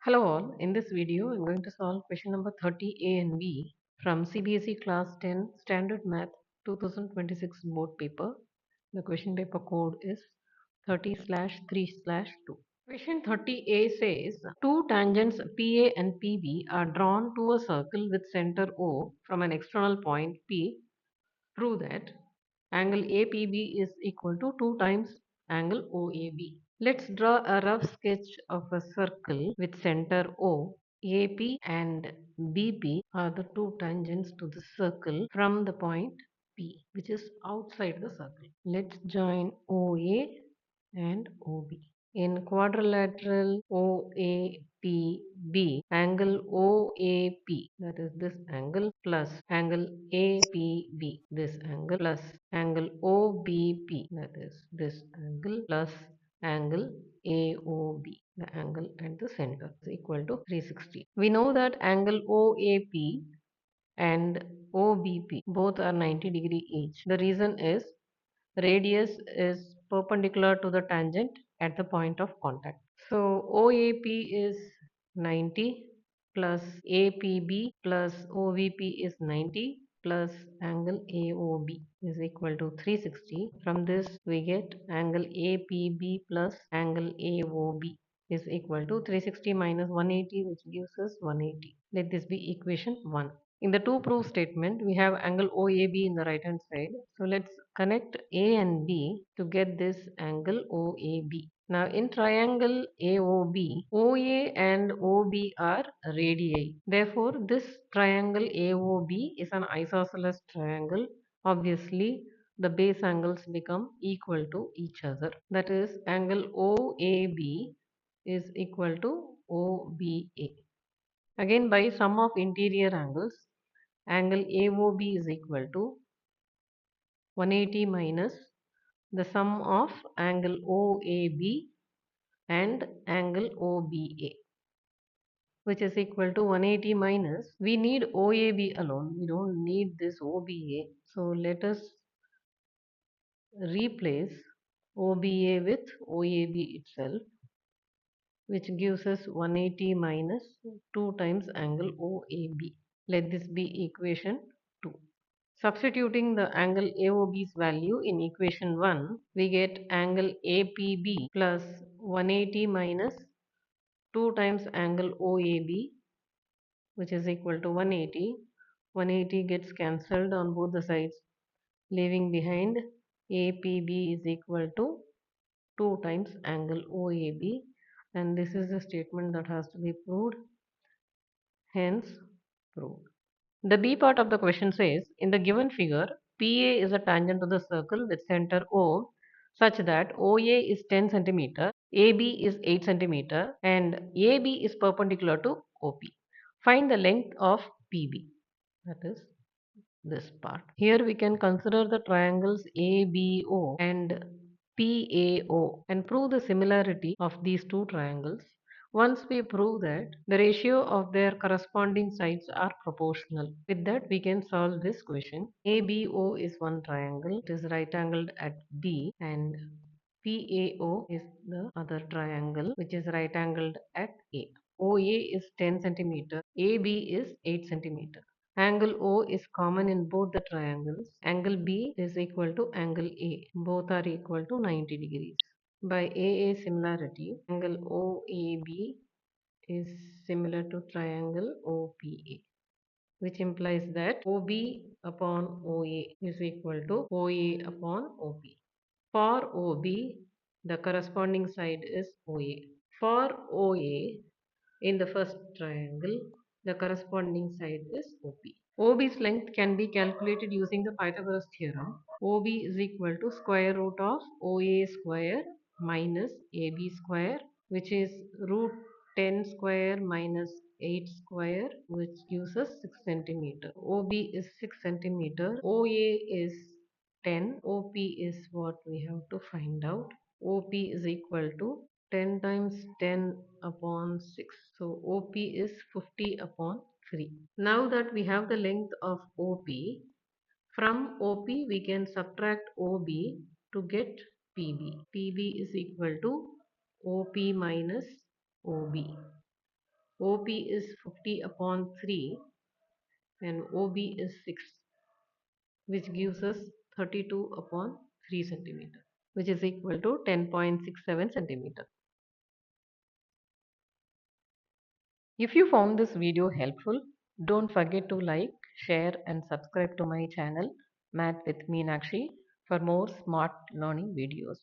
Hello all, in this video I'm going to solve question number 30A and B from CBSE class 10 standard math 2026 board paper. The question paper code is 30/3/2. Question 30A says two tangents PA and PB are drawn to a circle with center O from an external point P. Prove that angle APB is equal to 2 times angle OAB. Let's draw a rough sketch of a circle with center O. AP and BP are the two tangents to the circle from the point P, which is outside the circle. Let's join OA and OB. In quadrilateral OAPB, angle OAP, that is this angle, plus angle APB, this angle, plus angle OBP, that is this angle, plus angle AOB, the angle at the center, is equal to 360. We know that angle OAP and OBP both are 90-degree each. The reason is radius is perpendicular to the tangent at the point of contact. So OAP is 90 plus APB plus OVP is 90 plus angle AOB is equal to 360. From this we get angle APB plus angle AOB is equal to 360 minus 180, which gives us 180. Let this be equation 1. In the two proof statement, we have angle OAB in the right hand side. So let's connect A and B to get this angle OAB. Now in triangle AOB, OA and OB are radii. Therefore, this triangle AOB is an isosceles triangle. Obviously, the base angles become equal to each other. That is, angle OAB is equal to OBA. Again, by sum of interior angles, angle AOB is equal to 180 minus the sum of angle OAB and angle OBA, which is equal to 180 minus, we need OAB alone, we don't need this OBA. So let us replace OBA with OAB itself, which gives us 180 minus 2 times angle OAB. Let this be equation 2. Substituting the angle AOB's value in equation 1, we get angle APB plus 180 minus 2 times angle OAB, which is equal to 180. 180 gets cancelled on both the sides, leaving behind APB is equal to 2 times angle OAB, and this is the statement that has to be proved, hence proved. The B part of the question says, in the given figure, PA is a tangent to the circle with center O such that OA is 10 cm, AB is 8 cm, and AB is perpendicular to OP. Find the length of PB, that is this part. Here we can consider the triangles ABO and PAO and prove the similarity of these two triangles. Once we prove that, the ratio of their corresponding sides are proportional. With that, we can solve this question. ABO is one triangle. It is right angled at B, and PAO is the other triangle which is right angled at A. OA is 10 cm. AB is 8 cm. Angle O is common in both the triangles. Angle B is equal to angle A. Both are equal to 90 degrees. By AA similarity, angle OAB is similar to triangle OPA, which implies that OB upon OA is equal to OA upon OB. For OB, the corresponding side is OA. For OA, in the first triangle, the corresponding side is OP. OB's length can be calculated using the Pythagoras theorem. OB is equal to square root of OA square minus AB square, which is root 10 square minus 8 square, which gives us 6 centimeter. OB is 6 centimeter. OA is 10. OP is what we have to find out. OP is equal to 10 times 10 upon 6. So OP is 50 upon 3. Now that we have the length of OP, from OP we can subtract OB to get PB. PB is equal to OP minus OB. OP is 50 upon 3 and OB is 6, which gives us 32 upon 3 centimeter, which is equal to 10.67 centimeter. If you found this video helpful, don't forget to like, share and subscribe to my channel Math with Meenakshi for more smart learning videos.